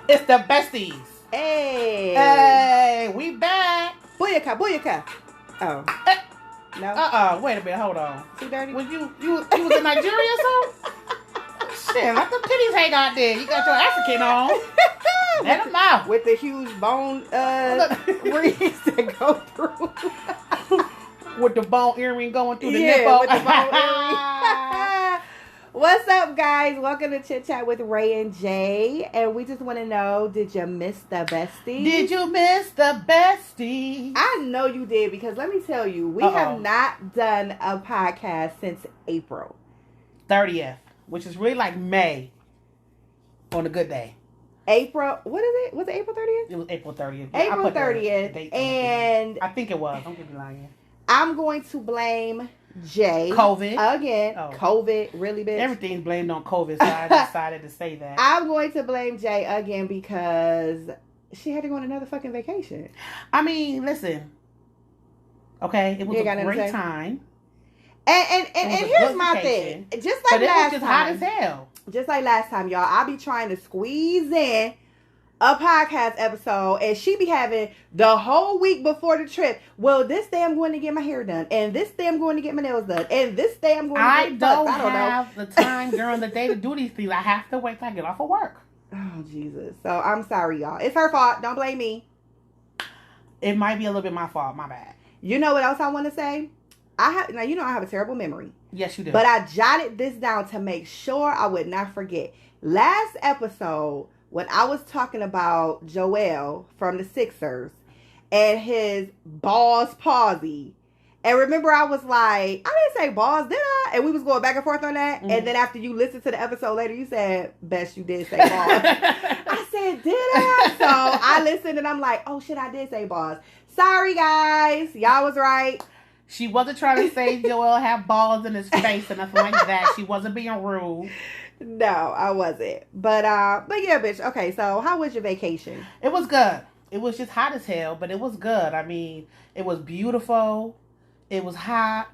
It's the besties. Hey. Hey, we back. Booyaka, booyaka. Oh. No? Wait a minute, hold on. Too dirty? Was you was in Nigeria or something? Shit, let the titties hang out there. You got your African on. Let them out. With the huge bone rings that go through. With the bone earring going through the yeah, nipple. with the bone earring. What's up, guys? Welcome to Chit Chat with Ray and Jay. And we just want to know, did you miss the bestie? Did you miss the bestie? I know you did, because let me tell you, we have not done a podcast since April 30th, which is really like May on a good day. April, what is it? Was it April 30th? It was April 30th. April 30th. And I think it was. Don't get me lying. I'm going to blame Jay. COVID. Again. Oh. COVID. Really, bitch? Everything's blamed on COVID, so I decided to say that. I'm going to blame Jay again because she had to go on another fucking vacation. I mean, listen. Okay, it was a great time. And here's my thing. Just like last time. It was just hot as hell. Just like last time, y'all. I be trying to squeeze in a podcast episode, and she be having the whole week before the trip. Well, this day I'm going to get my hair done, and this day I'm going to get my nails done, and this day I'm going to get fucked. I don't have the time during the day to do these things. I have to wait till I get off of work. Oh, Jesus. So I'm sorry, y'all. It's her fault. Don't blame me. It might be a little bit my fault. My bad. You know what else I want to say? Now you know I have a terrible memory. Yes, you do. But I jotted this down to make sure I would not forget. Last episode, when I was talking about Joel from the Sixers and his balls palsy, and remember I was like, I didn't say balls, did I? And we was going back and forth on that. Mm-hmm. And then after you listened to the episode later, you said, best you did say balls. I said, did I? So I listened and I'm like, oh shit, I did say balls. Sorry guys, y'all was right. She wasn't trying to say Joel had balls in his face or nothing like that. She wasn't being rude. No, I wasn't. But yeah, bitch. Okay, so how was your vacation? It was good. It was just hot as hell, but it was good. I mean, it was beautiful. It was hot.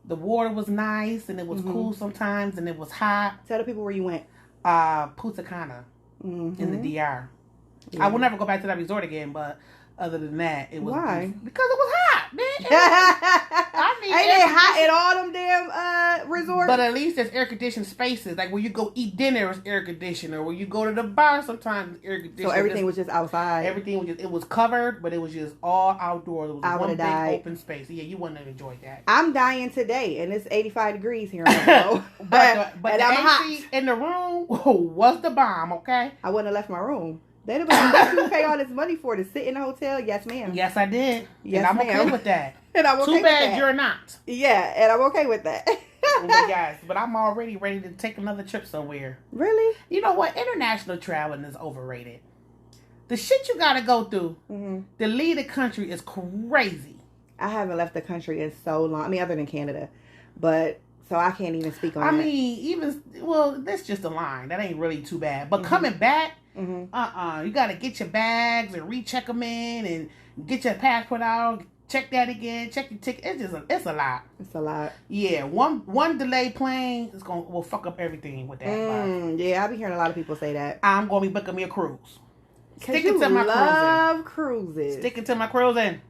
The water was nice, and it was cool sometimes, and it was hot. Tell the people where you went. Punta Cana in the DR. Yeah. I will never go back to that resort again, but other than that, it was... Why? Because it was hot, man. Ain't it hot at all them damn resorts? But at least there's air-conditioned spaces. Like, when you go eat dinner, it's air-conditioned. Or when you go to the bar, sometimes it's air-conditioned. So everything was just outside? Everything was just... It was covered, but it was just all outdoors. It was one big open space. Yeah, you wouldn't have enjoyed that. I'm dying today, and it's 85 degrees here in Buffalo. but the I'm AC hot. In the room was the bomb, okay? I wouldn't have left my room. They'd have been you pay all this money for to sit in a hotel. Yes, ma'am. Yes, I did. Yes, and I'm okay with that. And I'm okay Too bad with that. You're not. Yeah, and I'm okay with that. Guys, but I'm already ready to take another trip somewhere. Really? You know what? International traveling is overrated. The shit you gotta go through to leave the country is crazy. I haven't left the country in so long. I mean, other than Canada. But... So I can't even speak on that. I mean, that's just a line. That ain't really too bad. But coming back, you got to get your bags and recheck them in and get your passport out. Check that again. Check your ticket. It's a lot. It's a lot. Yeah, one delayed plane will fuck up everything with that. Yeah, I've been hearing a lot of people say that. I'm gonna be booking me a cruise. Sticking to my cruises. Sticking to my cruising.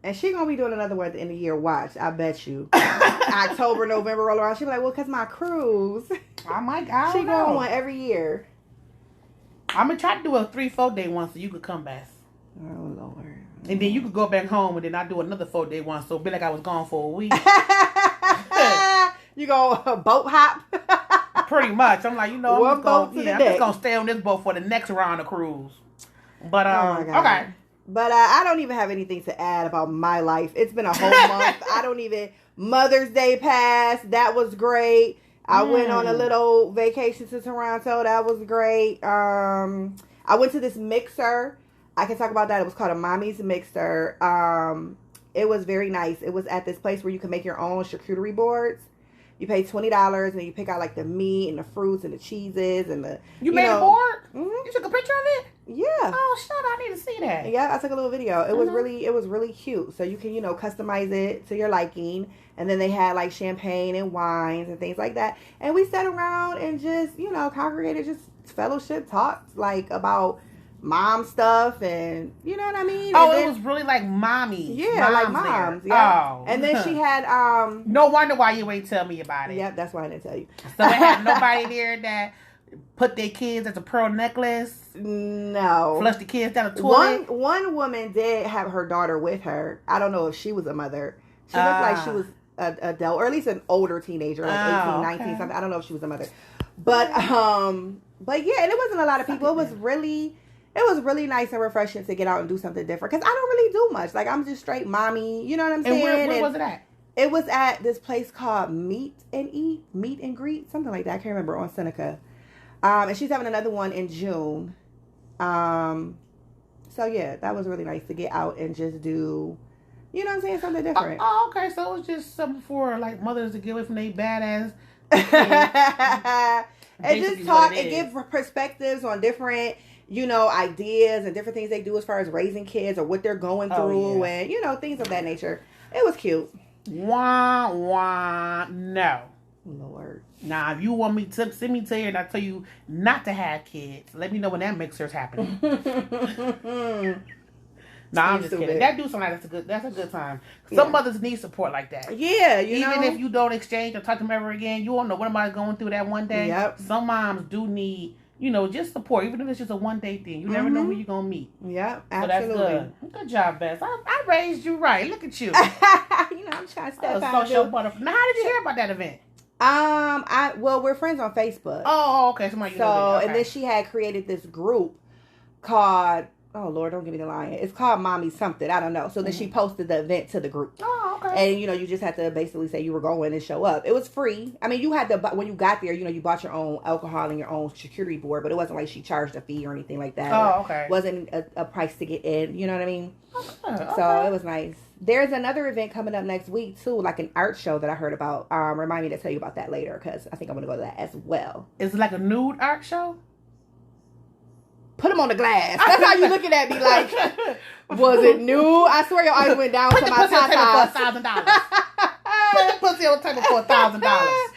And she gonna be doing another one at the end of the year. Watch, I bet you. October, November roll around. She be like, well, cause my cruise. Oh my God. She go on one every year. I'm gonna try to do a 3-4 day one so you could come back. Oh Lord. And then you could go back home and then I do another 4-day one, so it'll be like I was gone for a week. You go boat hop. Pretty much. I'm like, I'm just gonna stay on this boat for the next round of cruise. But okay. But I don't even have anything to add about my life. It's been a whole month. Mother's Day passed. That was great. I went on a little vacation to Toronto. That was great. I went to this mixer. I can talk about that. It was called a Mommy's Mixer. It was very nice. It was at this place where you can make your own charcuterie boards. You pay $20 and you pick out like the meat and the fruits and the cheeses and the... You made a board? You took a picture of it? Yeah. Oh, shut! I need to see that. Yeah, I took a little video. It was really cute. So you can, customize it to your liking. And then they had like champagne and wines and things like that. And we sat around and just, congregated, just fellowship, talked like about mom stuff, and you know what I mean. Oh, and it then, was really like mommy. yeah, like moms. Yeah. Oh, and then she had No wonder why you ain't tell me about it. Yep, that's why I didn't tell you. So they had nobody there that put their kids as a pearl necklace. No. Flush the kids down the toilet. One woman did have her daughter with her. I don't know if she was a mother. She looked like she was an adult, or at least an older teenager, like 18, 19, something. I don't know if she was a mother. But yeah, and it wasn't a lot of people. It was really nice and refreshing to get out and do something different. Because I don't really do much. Like, I'm just straight mommy. You know what I'm saying? And where was it at? It was at this place called Meet and Greet, something like that. I can't remember, on Seneca. And she's having another one in June. So yeah, that was really nice to get out and just do, you know what I'm saying, something different. Oh, okay. So it was just something for like mothers to get away from their badass. And just talk and give perspectives on different, you know, ideas and different things they do as far as raising kids or what they're going through, and you know, things of that nature. It was cute. Wah wah. No. Lord. Nah, if you want me to send me to you and I tell you not to have kids, let me know when that mixer's happening. Nah, I'm just kidding. That do sound like that's a good time. Some mothers need support like that. Yeah, even if you don't exchange or talk to them ever again, you won't know what am I going through that one day. Yep. Some moms do need, you know, just support, even if it's just a one day thing. You never know who you're gonna meet. Yep, absolutely. So that's good. Good job, Bess. I raised you right. Look at you. You know, I'm trying to step out. Social butterfly. Now, how did you hear about that event? Well, we're friends on Facebook. Oh, okay. Somebody you know. Okay. And then she had created this group called, oh Lord, don't give me the line. It's called Mommy something. I don't know. So then she posted the event to the group. Oh, okay. And you know, you just had to basically say you were going and show up. It was free. I mean, you had to, when you got there, you know, you bought your own alcohol and your own security board, but it wasn't like she charged a fee or anything like that. Oh, okay. It wasn't a price to get in. You know what I mean? Okay. So it was nice. There's another event coming up next week too, like an art show that I heard about. Remind me to tell you about that later, because I think I'm gonna go to that as well. Is it like a nude art show? Put them on the glass. That's how you looking at me like, was it new? I swear your eyes went down to my top. Put the pussy on the table for $1,000. Put the pussy on the table for $1,000.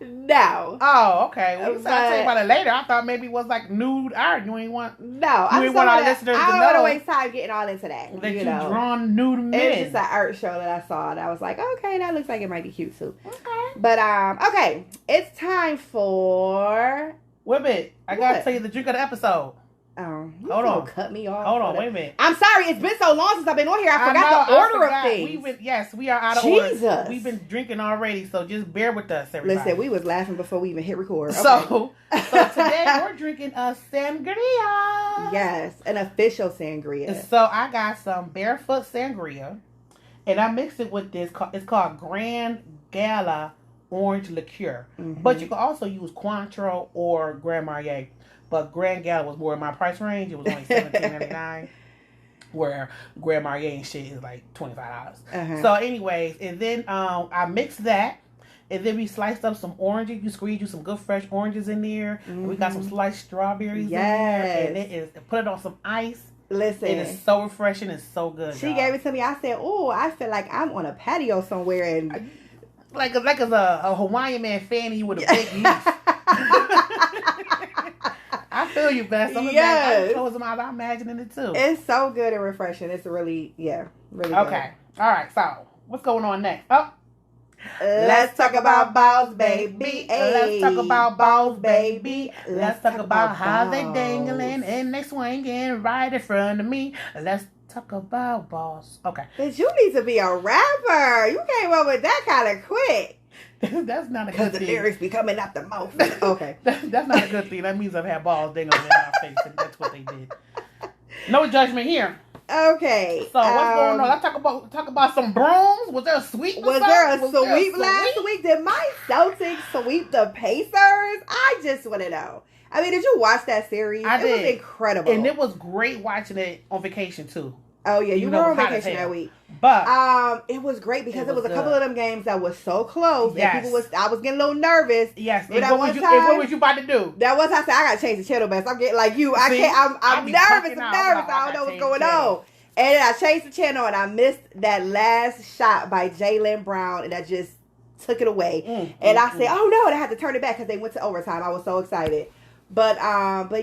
No. Oh, okay. Well, I'll tell you about it later. I thought maybe it was like nude art. You ain't want. No, you ain't want our listeners to know. I don't want to waste time getting all into that. That you drawn nude men. It's just an art show that I saw, and I was like, okay, that looks like it might be cute too. Okay. But okay, it's time for. Wait a minute. I gotta tell you the drink of the episode. Oh, hold on. Cut me off. Hold on. Wait a minute. I'm sorry. It's been so long since I've been on here. I forgot the order of things. We are out of order. We've been drinking already, so just bear with us, everybody. Listen, we was laughing before we even hit record. Okay. So today we're drinking a sangria. Yes, an official sangria. So I got some barefoot sangria, and I mixed it with this. It's called Grand Gala Orange Liqueur, but you can also use Cointreau or Grand Marnier. But Grand Gala was more in my price range. It was only $17.99. Where Grand Marnier and shit is like $25. So anyways, and then I mixed that. And then we sliced up some oranges. You squeeze you some good fresh oranges in there. And we got some sliced strawberries in there. And it is, put it on some ice. Listen. It is so refreshing and so good. She gave it to me. I said, oh, I feel like I'm on a patio somewhere. And like as a Hawaiian man fanning you with a big leaf. I feel you, Bess. I'm imagining it too. It's so good and refreshing. It's really good. Okay. All right. So, what's going on next? Oh, let's talk about balls, baby. Let's talk about balls, baby. Let's talk about how they dangling and they swinging right in front of me. Let's talk about balls. Okay. But you need to be a rapper. You came up with that kind of quick. That's not a good thing. Because the lyrics be coming out the mouth. Okay. That's not a good thing. That means I've had balls dangling in my face, and that's what they did. No judgment here. Okay. So what's going on? Let's talk about some brooms. Was there a sweep? Was there a sweep last week? Did my Celtics sweep the Pacers? I just want to know. I mean, did you watch that series? It was incredible. And it was great watching it on vacation too. Oh yeah, you were on vacation that week. But it was great because it was a couple of them games that was so close. Yes. And I was getting a little nervous. Yes. And what was you about to do? That was I said I gotta change the channel, Bess. I'm getting like you. I can't. I'm nervous. I don't know what's going on. And then I changed the channel and I missed that last shot by Jaylen Brown, and that just took it away. I said, oh no, and I had to turn it back because they went to overtime. I was so excited. But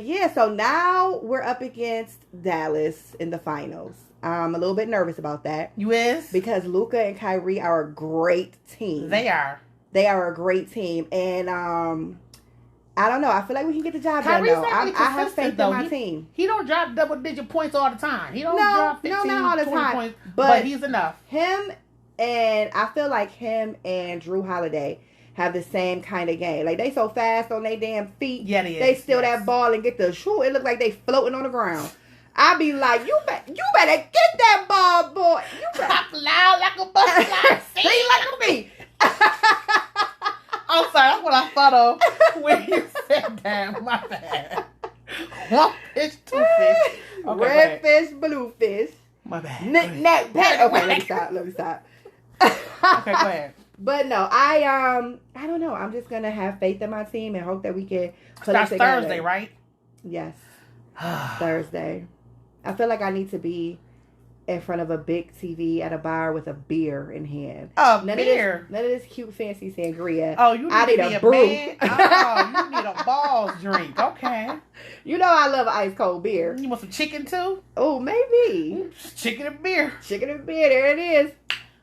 yeah, so now we're up against Dallas in the finals. I'm a little bit nervous about that. You is? Because Luka and Kyrie are a great team. They are. They are a great team. And I don't know. I feel like we can get the job done, Kyrie's though. not really I have faith though. in my team. He don't drop double-digit points all the time. He don't drop 15, not all the 20 time. points, but he's enough. Him and I feel like him and Drew Holiday have the same kind of game. Like, they so fast on their damn feet. Yeah, they is. They steal that ball and get the shoe. It look like they floating on the ground. I be like, you better get that ball, boy. You better fly like a butterfly, sing like a bee. I'm sorry, that's what I thought of when you said that. My bad. One fish, two fish. Okay, red fish, blue fish. My bad. Neck, pat. Okay, let me stop. Okay, go ahead. But no, I don't know. I'm just gonna have faith in my team and hope that we can put it together. That's Thursday, right? Yes. Thursday. I feel like I need to be in front of a big TV at a bar with a beer in hand. None of this cute fancy sangria. Oh, you need I need to be a brew. Man. Oh, you need a balls drink. Okay. You know I love ice cold beer. You want some chicken too? Oh, maybe. Chicken and beer. Chicken and beer. There it is.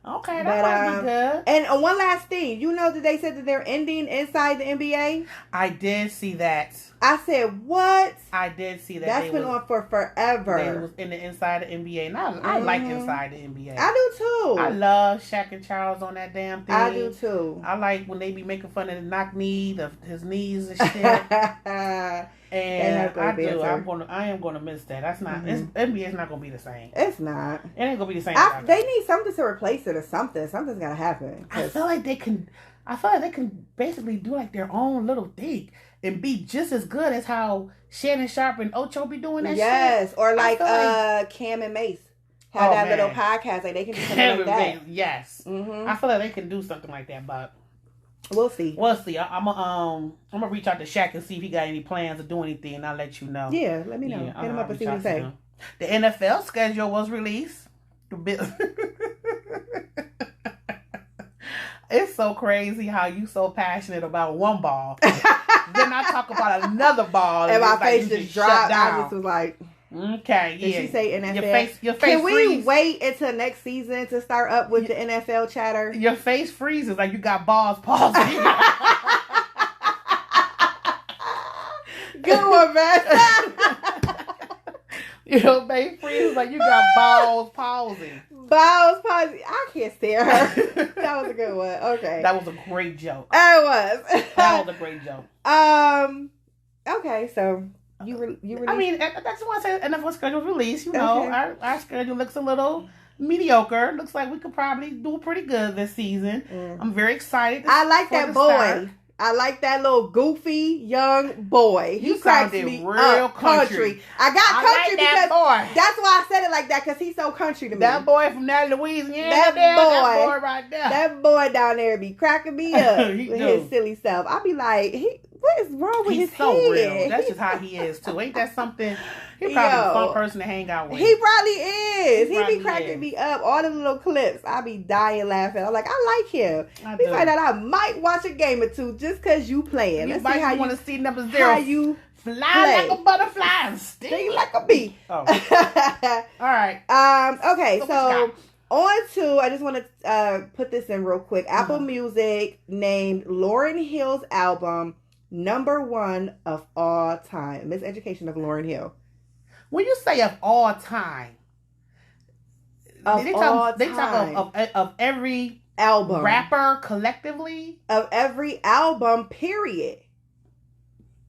Okay, that might be good. And one last thing. You know that they said that they're ending inside the NBA? I did see that. I said, what? I did see that. That's been on for forever. They was in the inside the NBA. And I like inside the NBA. I do too. I love Shaq and Charles on that damn thing. I do too. I like when they be making fun of the knock knee, his knees and shit. And I am gonna miss that. That's not NBA is not gonna be the same. It's not. It ain't gonna be the same. They need something to replace it or something. Something's gotta happen. I feel like they can basically do like their own little thing and be just as good as how Shannon Sharp and Ocho be doing that shit. Yes, or like Cam and Mace have that little podcast. Like they can do something like that. Yes. I feel like they can do something like that, but we'll see. I'm gonna reach out to Shaq and see if he got any plans to do anything, and I'll let you know. Yeah, let me know. Hit him up and see what he say. The NFL schedule was released. It's so crazy how you so passionate about one ball. Then I talk about another ball, and my face just dropped. I just was like, okay, yeah. Did she say NFL? Your face Can we freezes. wait until next season to start up with the NFL chatter? Your face freezes like you got balls paused. Good one, man. Your face freezes like you got balls pausing. Balls pausing. I can't stand her. That was a good one. Okay. That was a great joke. It was. That was a great joke. Okay, so you released. I mean, that's why I said NFL schedule release. You know, our schedule looks a little mediocre. Looks like we could probably do pretty good this season. I'm very excited. I like that boy. Start. I like that little goofy young boy. He cracks me real country. I got country because that's why I said it like that, because he's so country to me. That boy from that Louisiana. That boy right there. That boy down there be cracking me up with his silly stuff. I be like, what is wrong with his so head? Real. That's just how he is too. Ain't that something? He's probably a fun person to hang out with. He probably is. He be cracking me up. All the little clips, I be dying laughing. I'm like, I like him. We find out I might watch a game or two just because you playing. Let's see how you want to see number 0. How you fly like a butterfly and sting like a bee. Oh. All right. Okay, so on to, I just want to put this in real quick. Apple Music named Lauryn Hill's album #1 of all time. Miseducation of Lauryn Hill. When you say of all time, they talk of every album, rapper collectively, of every album, period.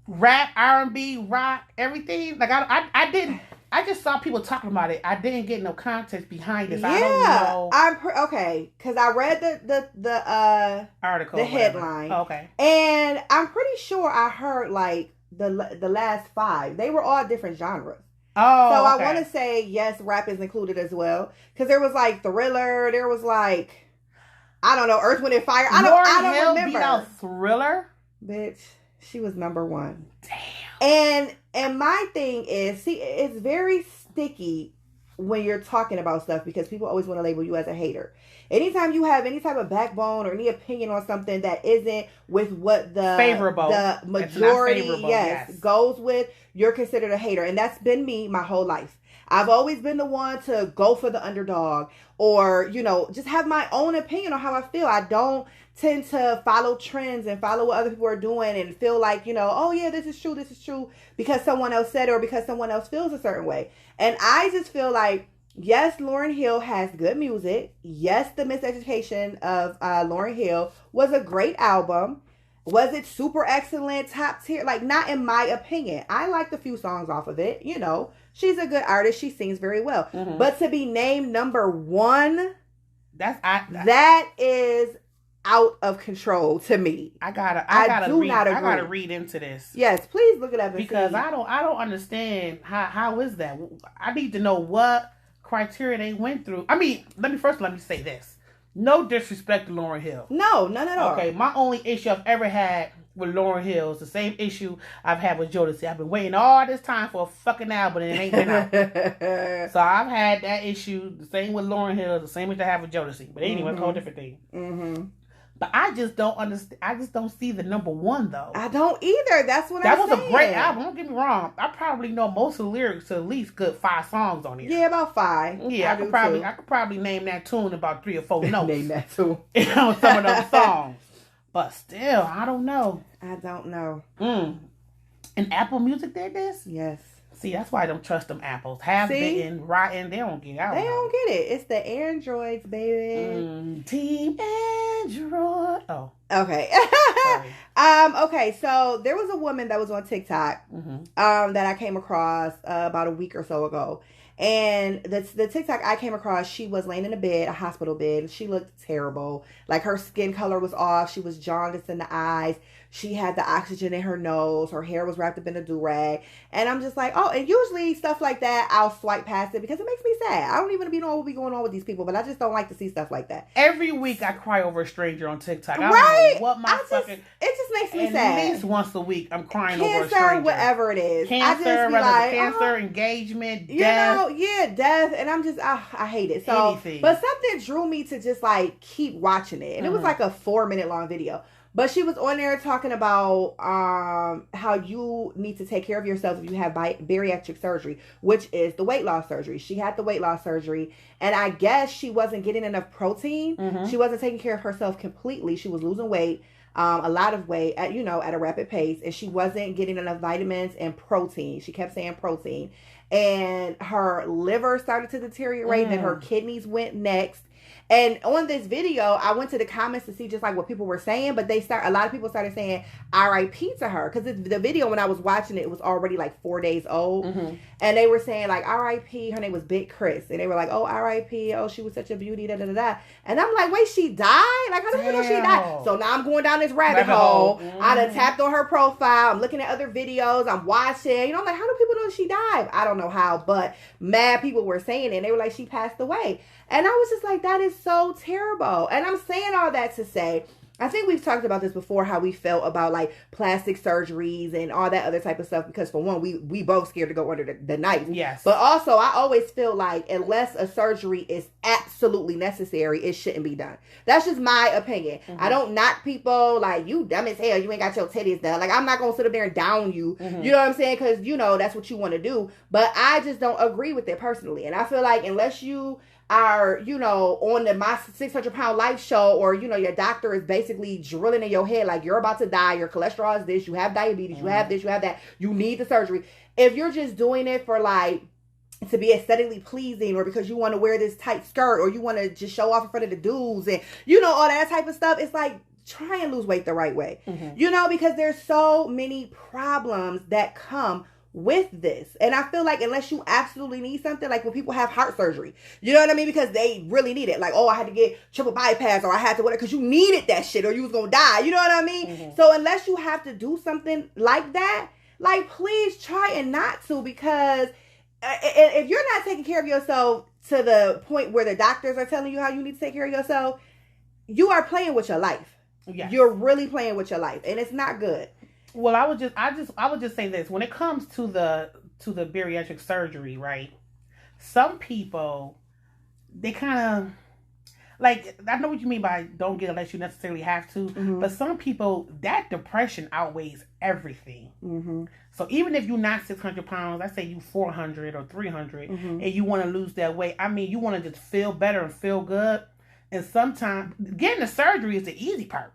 Rap, R&B, rock, everything. Like I didn't. I just saw people talking about it. I didn't get no context behind this. Yeah, I don't know. Okay, because I read the article, the headline. Oh, okay, and I'm pretty sure I heard like the last 5. They were all different genres. Oh, so okay. I want to say yes, rap is included as well, because there was like Thriller. There was like, I don't know, Earth, Wind and Fire. I don't remember. Beat out Thriller, bitch. She was #1. Damn. And my thing is, see, it's very sticky when you're talking about stuff because people always want to label you as a hater. Anytime you have any type of backbone or any opinion on something that isn't with what the majority goes with, you're considered a hater. And that's been me my whole life. I've always been the one to go for the underdog or, just have my own opinion on how I feel. I don't tend to follow trends and follow what other people are doing and feel like, oh yeah, this is true because someone else said it or because someone else feels a certain way. And I just feel like, yes, Lauryn Hill has good music. Yes, The Miseducation of Lauryn Hill was a great album. Was it super excellent, top tier? Like, not in my opinion. I liked a few songs off of it. She's a good artist. She sings very well. Mm-hmm. But to be named number one, that is out of control to me. I gotta read into this. Yes, please look it up because I don't understand how is that. I need to know what criteria they went through. I mean, let me say this. No disrespect to Lauryn Hill. No, none at all. Okay, my only issue I've ever had with Lauryn Hill is the same issue I've had with Jodeci. I've been waiting all this time for a fucking album and it ain't been out. So I've had that issue, the same with Lauryn Hill, the same as I have with Jodeci. But anyway, it's a whole different thing. Mm-hmm. But I just don't understand. I just don't see the number one though. I don't either. That's what that was saying. A great album. Don't get me wrong. I probably know most of the lyrics to at least good 5 songs on here. Yeah, about 5. Yeah, I could probably name that tune about 3 or 4 notes. Name that tune. On some of those songs. But still, I don't know. I don't know. And Apple Music did this? Yes. See, that's why I don't trust them apples. Been rotten, they don't get it. They don't get it. It's the Androids, baby. Team Android. Oh. Okay. Okay, so there was a woman that was on TikTok that I came across about a week or so ago. And the TikTok I came across, she was laying in a hospital bed. She looked terrible. Like her skin color was off. She was jaundiced in the eyes. She had the oxygen in her nose. Her hair was wrapped up in a do-rag. And I'm just like, and usually stuff like that, I'll swipe past it because it makes me sad. I don't even know what will be going on with these people, but I just don't like to see stuff like that. Every week I cry over a stranger on TikTok. I don't know what it just makes me sad. At least once a week I'm crying over a stranger. Cancer, whatever it is. Cancer, engagement, death. Death. And I'm just, I hate it. So, anything. But something drew me to just like keep watching it. And it was like a 4-minute long video. But she was on there talking about how you need to take care of yourself if you have bariatric surgery, which is the weight loss surgery. She had the weight loss surgery, and I guess she wasn't getting enough protein. Mm-hmm. She wasn't taking care of herself completely. She was losing weight, a lot of weight at a rapid pace, and she wasn't getting enough vitamins and protein. She kept saying protein, and her liver started to deteriorate, and her kidneys went next. And on this video, I went to the comments to see just like what people were saying, but a lot of people started saying RIP to her because the video when I was watching it was already like 4 days old, and they were saying like RIP. Her name was Big Chris, and they were like, oh RIP, oh she was such a beauty, da da da da. And I'm like, wait, she died? Like how do you know she died? So now I'm going down this rabbit hole. I done tapped on her profile. I'm looking at other videos. I'm watching. I'm like, how do people know she died? I don't know how, but mad people were saying it. And they were like, she passed away. And I was just like, that is so terrible. And I'm saying all that to say, I think we've talked about this before, how we felt about like plastic surgeries and all that other type of stuff. Because for one, we both scared to go under the knife. Yes. But also, I always feel like unless a surgery is absolutely necessary, it shouldn't be done. That's just my opinion. I don't knock people like, you dumb as hell, you ain't got your titties done. Like, I'm not going to sit up there and down you. You know what I'm saying? Because, that's what you want to do. But I just don't agree with it personally. And I feel like unless you are, on the My 600-Pound Life show, or, your doctor is basically drilling in your head like you're about to die, your cholesterol is this, you have diabetes, you have this, you have that, you need the surgery. If you're just doing it for like to be aesthetically pleasing, or because you want to wear this tight skirt, or you want to just show off in front of the dudes and all that type of stuff, it's like, try and lose weight the right way. Because there's so many problems that come with this. And I feel like unless you absolutely need something, like when people have heart surgery, you know what I mean? Because they really need it. Like, I had to get triple bypass, or I had to whatever, because you needed that shit or you was going to die. You know what I mean? So unless you have to do something like that, like, please try and not to, because if you're not taking care of yourself to the point where the doctors are telling you how you need to take care of yourself, you are playing with your life. Yes. You're really playing with your life, and it's not good. Well, I would just say this: when it comes to the bariatric surgery, right? some people, they kind of, like, I know what you mean by don't get unless you necessarily have to, but some people, that depression outweighs everything. So even if you're not 600 pounds, let's say you 400 or 300, and you want to lose that weight, I mean, you want to just feel better and feel good. And sometimes getting the surgery is the easy part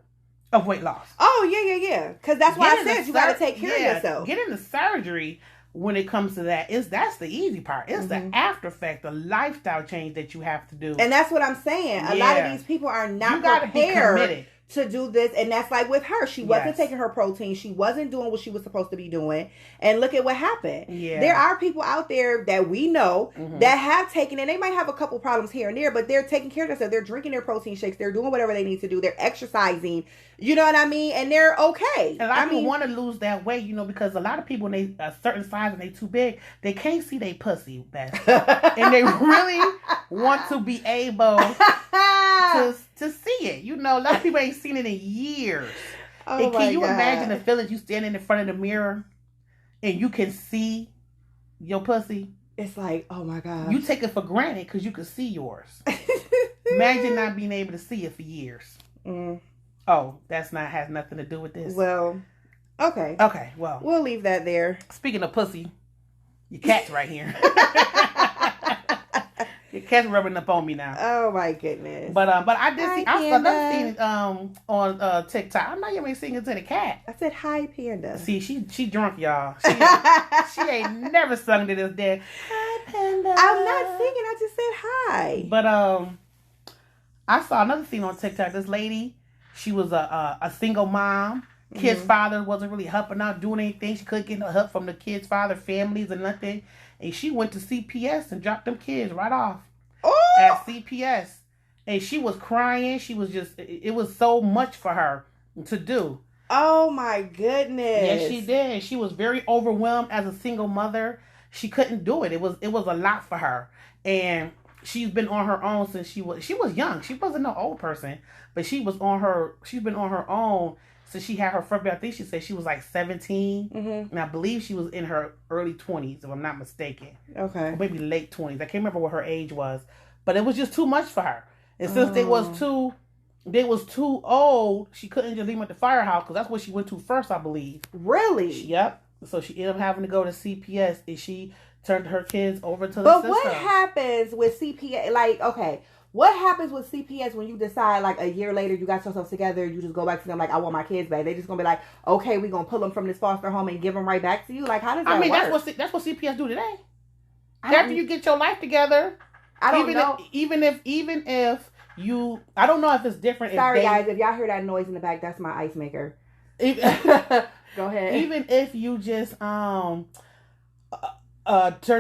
of weight loss. Oh, yeah. Because that's why I said you got to take care of yourself. Getting the surgery, when it comes to that, that's the easy part. It's the after effect, the lifestyle change that you have to do. And that's what I'm saying. A lot of these people are not prepared to do this. And that's like with her. She wasn't taking her protein. She wasn't doing what she was supposed to be doing. And look at what happened. Yeah. There are people out there that we know that have taken it. They might have a couple problems here and there, but they're taking care of themselves. They're drinking their protein shakes. They're doing whatever they need to do. They're exercising. You know what I mean? And they're okay. And a lot of people want to lose that weight, because a lot of people, when they a certain size and they too big, they can't see their pussy best. And they really want to be able to see it. A lot of people ain't seen it in years. Oh, and can you imagine the feeling you standing in front of the mirror and you can see your pussy? It's like, oh my God. You take it for granted because you can see yours. Imagine not being able to see it for years. Oh, has nothing to do with this. Well, okay. Okay, well. We'll leave that there. Speaking of pussy, your cat's right here. Your cat's rubbing up on me now. Oh my goodness. But I did see, I saw another thing on TikTok. I'm not even singing to the cat. I said, hi, Panda. See, she drunk, y'all. She ain't never sung to this day. Hi, Panda. I'm not singing. I just said hi. But I saw another thing on TikTok. This lady, she was a single mom. Kid's father wasn't really helping out, doing anything. She couldn't get no help from the kid's father, families, and nothing. And she went to CPS and dropped them kids right off at CPS. And she was crying. She was it was so much for her to do. Oh my goodness. Yes, she did. She was very overwhelmed as a single mother. She couldn't do it. It was a lot for her. And she's been on her own since she was young. She wasn't no old person, but she's been on her own since she had her first baby. I think she said she was like 17. And I believe she was in her early 20s, if I'm not mistaken. Okay. Or maybe late 20s. I can't remember what her age was. But it was just too much for her. And since they was too old, she couldn't just leave them at the firehouse, because that's what she went to first, I believe. Really? Yep. So she ended up having to go to CPS, and she turned her kids over to the system. But what happens with CPS? Like, okay, what happens with CPS when you decide, like, a year later you got yourself together, you just go back to them like, I want my kids back? They just gonna be like, okay, we gonna pull them from this foster home and give them right back to you? Like, how does that work? That's what CPS do today. After you get your life together, I don't know. Even if you, I don't know if it's different. Sorry, guys, if y'all hear that noise in the back, that's my ice maker. Go ahead. Even if you just turn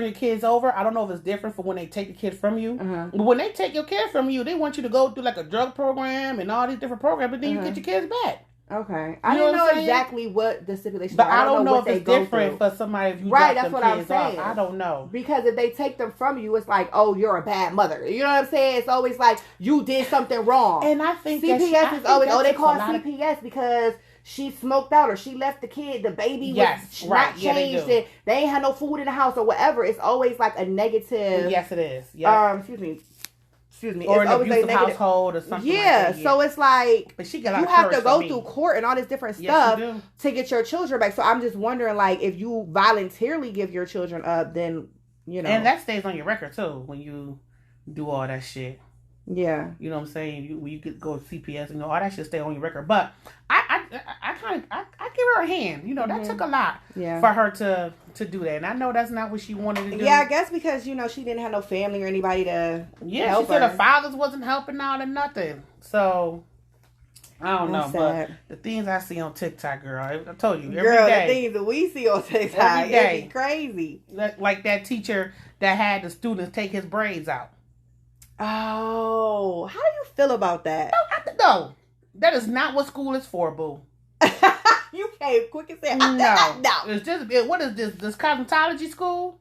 your kids over, I don't know if it's different for when they take the kid from you. But when they take your kid from you, they want you to go through like a drug program and all these different programs, but then you get your kids back. Okay, I didn't know exactly what the stipulations but are. I don't know if it's different for somebody if you drop that's them what kids I'm saying. off. I don't know. Because if they take them from you, it's like, oh, you're a bad mother. You know what I'm saying? It's always like you did something wrong. And I think CPS is always, they call it CPS because she smoked out or she left the kid, the baby was not changed, and they ain't had no food in the house or whatever. It's always like a negative. Yes, it is. Yeah. Excuse me. Or an abusive household or something like that. So it's like, but she got you have to go through court and all this different stuff to get your children back. So I'm just wondering, like, if you voluntarily give your children up, then, And that stays on your record, too, when you do all that shit. Yeah. You know what I'm saying? When you go to CPS, all that shit stay on your record. But I give her a hand. That took a lot for her to do that. And I know that's not what she wanted to do. Yeah, I guess because, she didn't have no family or anybody to help she said her fathers wasn't helping out or nothing. So, I don't know. But the things I see on TikTok, girl, I told you, every day. The things that we see on TikTok, it's crazy. Like that teacher that had the students take his braids out. Oh, how do you feel about that? No, that is not what school is for, boo. You came quick and said, no. It's just, what is this? This cosmetology school?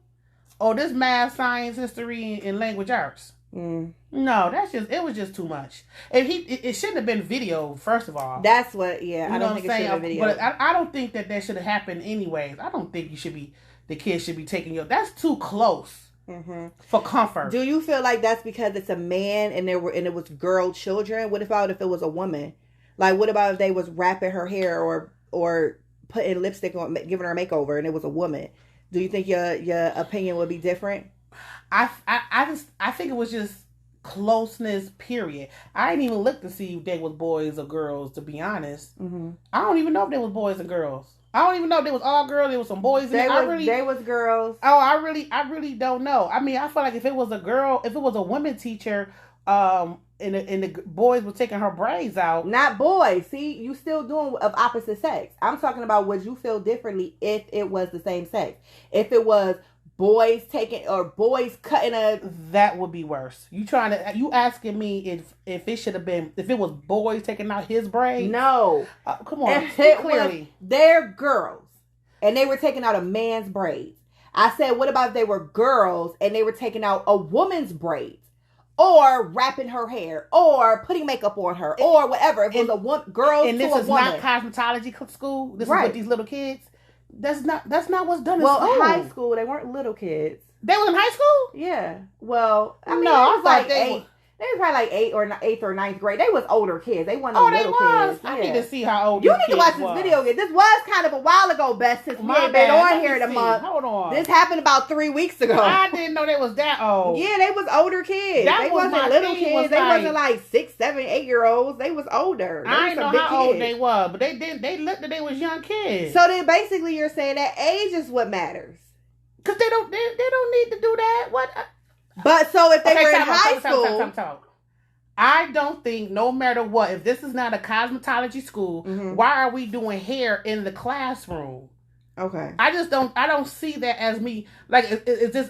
Or this math, science, history, and language arts? No, it was just too much. And it shouldn't have been video, first of all. That's what, I don't think it should have been video. But I don't think that should have happened anyways. I don't think the kids should be taking that's too close. for comfort. Do you feel like that's because it's a man and it was girl children? What about if it was a woman? Like, what about if they was wrapping her hair or putting lipstick on, giving her a makeover, and it was a woman? Do you think your opinion would be different? I think it was just closeness. Period. I didn't even look to see if they was boys or girls. To be honest, I don't even know if they was boys and girls. I don't even know if they was all girls. There was some boys. They was girls. Oh, I really don't know. I mean, I feel like if it was a girl, if it was a woman teacher, and the boys were taking her braids out. Not boys. See, you still doing of opposite sex. I'm talking about would you feel differently if it was the same sex? If it was boys taking or boys cutting a, that would be worse. You asking me if it should have been, if it was boys taking out his braids? No. Come on. If it clearly. Was, they're girls and they were taking out a man's braids. I said, what about if they were girls and they were taking out a woman's braids? Or wrapping her hair, or putting makeup on her, or whatever. If it was a girl and to this a is woman. not cosmetology school. This right. is with these little kids. That's not what's done in school. school. Well, high school, they weren't little kids. They was in high school? Yeah. Well, I mean, no, I was like they 8. They was probably like 8th or 9th grade. They was older kids. They wasn't little kids. I need to see how old you need to watch this video again. This was kind of a while ago, Beth, since we ain't been on here in a month. Hold on. This happened about 3 weeks ago. I didn't know they was that old. Yeah, they was older kids. They wasn't little kids. They wasn't like 6, 7, 8-year-olds. They was older. I didn't know how old they were, but they looked like they was young kids. So then basically you're saying that age is what matters. Because they don't need to do that. What? But so if they were in high school, I don't think no matter what, if this is not a cosmetology school, why are we doing hair in the classroom? Okay. I don't see that as me. Like,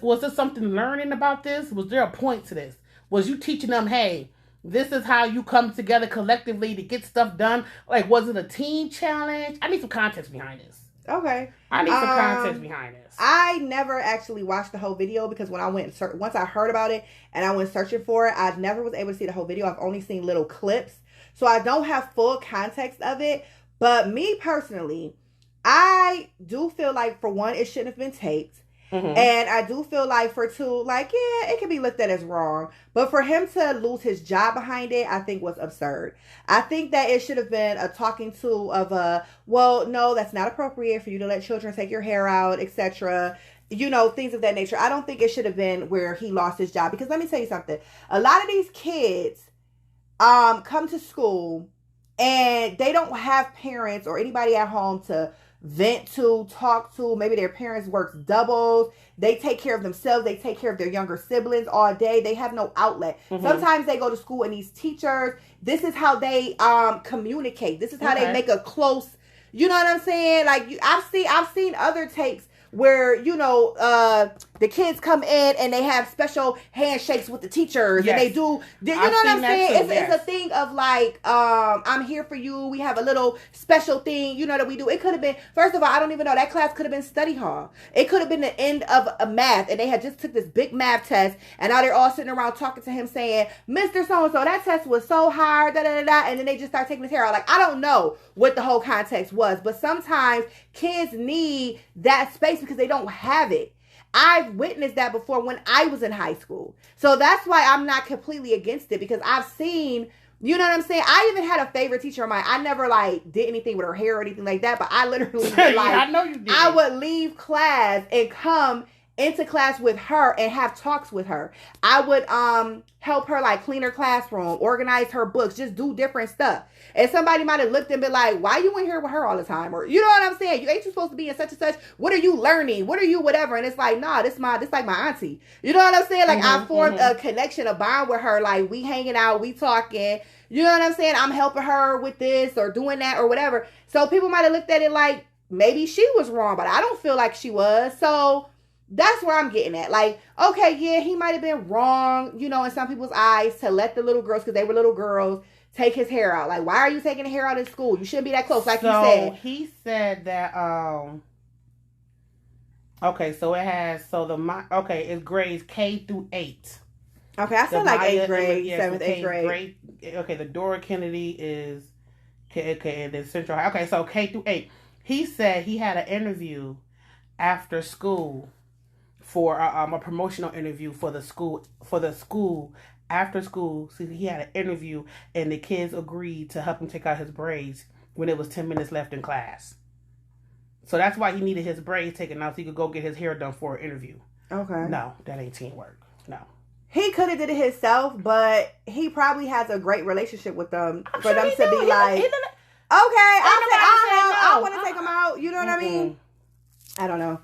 was this something learning about this? Was there a point to this? Was you teaching them, hey, this is how you come together collectively to get stuff done? Like, was it a team challenge? I need some context behind this. Okay. I need some context behind this. I never actually watched the whole video because when I went once I heard about it and I went searching for it, I never was able to see the whole video. I've only seen little clips. So I don't have full context of it. But me personally, I do feel like for one, it shouldn't have been taped. And I do feel like for two, like, yeah, it can be looked at as wrong. But for him to lose his job behind it, I think was absurd. I think that it should have been a talking to of well, no, that's not appropriate for you to let children take your hair out, etc. You know, things of that nature. I don't think it should have been where he lost his job. Because let me tell you something. A lot of these kids come to school and they don't have parents or anybody at home to vent to, talk to. Maybe their parents work doubles. They take care of themselves. They take care of their younger siblings all day. They have no outlet. Sometimes they go to school and these teachers, this is how they communicate. This is how they make a close, you know what I'm saying? Like, I've seen other tapes where, you know, the kids come in and they have special handshakes with the teachers and they do, you know what I'm saying? It's a thing of like, I'm here for you. We have a little special thing, you know, that we do. It could have been, first of all, I don't even know, that class could have been study hall. It could have been the end of a math and they had just took this big math test and now they're all sitting around talking to him saying, Mr. So-and-so, that test was so hard, and then they just start taking his hair out. Like, I don't know what the whole context was, but sometimes kids need that space because they don't have it. I've witnessed that before when I was in high school. So that's why I'm not completely against it, because I've seen, you know what I'm saying? I even had a favorite teacher of mine. I never like did anything with her hair or anything like that, but I literally like, I know you did. I would leave class and come into class with her and have talks with her. I would help her like clean her classroom, organize her books, just do different stuff. And somebody might have looked and been like, why you in here with her all the time? Or, you know what I'm saying? You ain't you supposed to be in such and such? What are you learning? What are you whatever? And it's like, nah, this like my auntie. You know what I'm saying? Like, I formed a connection, a bond with her. Like, we hanging out, we talking. You know what I'm saying? I'm helping her with this or doing that or whatever. So people might have looked at it like maybe she was wrong, but I don't feel like she was. So that's where I'm getting at. Like, okay, yeah, he might have been wrong, you know, in some people's eyes to let the little girls, because they were little girls, take his hair out. Like, why are you taking the hair out in school? You shouldn't be that close, like you said. He said that, okay, so it has, it's grades K through 8. Okay, I said like 8th grade, 7th, 8th grade. Okay, the Dora Kennedy is, okay, and then Central High. Okay, so K through 8. He said he had an interview after school for a promotional interview for the school. After school, so he had an interview, and the kids agreed to help him take out his braids when it was 10 minutes left in class. So that's why he needed his braids taken out so he could go get his hair done for an interview. Okay. No, that ain't teamwork. No. He could have did it himself, but he probably has a great relationship with them for them to be like, okay, I want to take him out. You know what I mean? I don't know.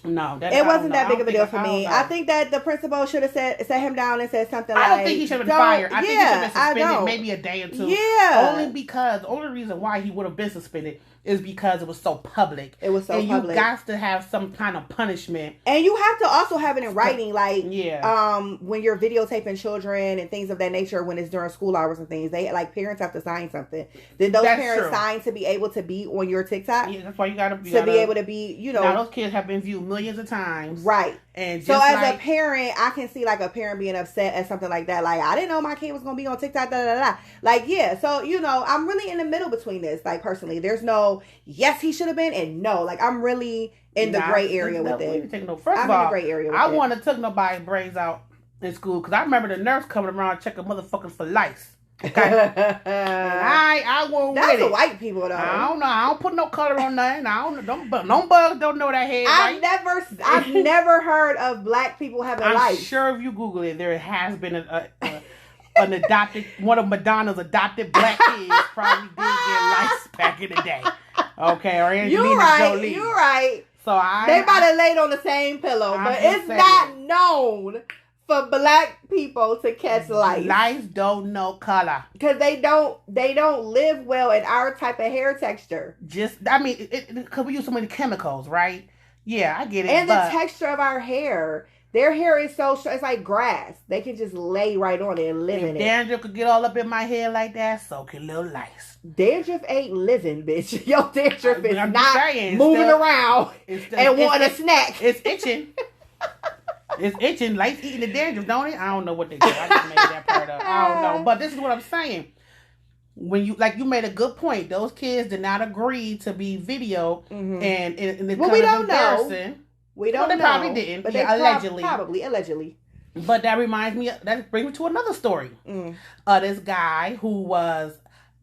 No, it wasn't that big of a deal for me. I think that the principal should have set him down and said something like, I don't think he should have been fired. I think he should have been suspended maybe a day or two. Yeah. The only reason why he would have been suspended is because it was so public. It was so public. And you got to have some kind of punishment. And you have to also have it in writing, like, when you're videotaping children and things of that nature, when it's during school hours and things, they, like, parents have to sign something. Did those parents sign to be able to be on your TikTok? Yeah, that's why you gotta be able to be, you know. Now, those kids have been viewed millions of times. Right. And so as a parent, I can see, like, a parent being upset at something like that. Like, I didn't know my kid was going to be on TikTok, Like, yeah. So, you know, I'm really in the middle between this. Like, personally, there's no, yes, he should have been, and no. Like, I'm really in the gray area with it. First of all, in the gray area with I wouldn't have took nobody's braids out in school because I remember the nurse coming around checking motherfuckers for lice. Okay. I won't. That's the white people though. I don't know. I don't put no color on nothing. I don't. No bugs don't know that head. I've never heard of black people having lice. I'm sure if you Google it, there has been an adopted, one of Madonna's adopted black kids probably did get lice back in the day. Okay, or Angelina Jolie. You're right. So they might have laid on the same pillow, but it's not known for black people to catch lice. Lice don't know color because they don't live well in our type of hair texture. Because we use so many chemicals, right? Yeah, I get it. And the texture of our hair. Their hair is so short. It's like grass. They can just lay right on it and live in it. Dandruff could get all up in my hair like that, so can little lice. Dandruff ain't living, bitch. Your dandruff is not moving around and wanting a snack. It's itching. It's itching. Lice eating the dandruff, don't it? I don't know what they do. I just made that part up. I don't know. But this is what I'm saying. When you made a good point. Those kids did not agree to be videoed, and it's we don't know. We don't know. They probably didn't. But allegedly. Probably, allegedly. But that brings me to another story. This guy who was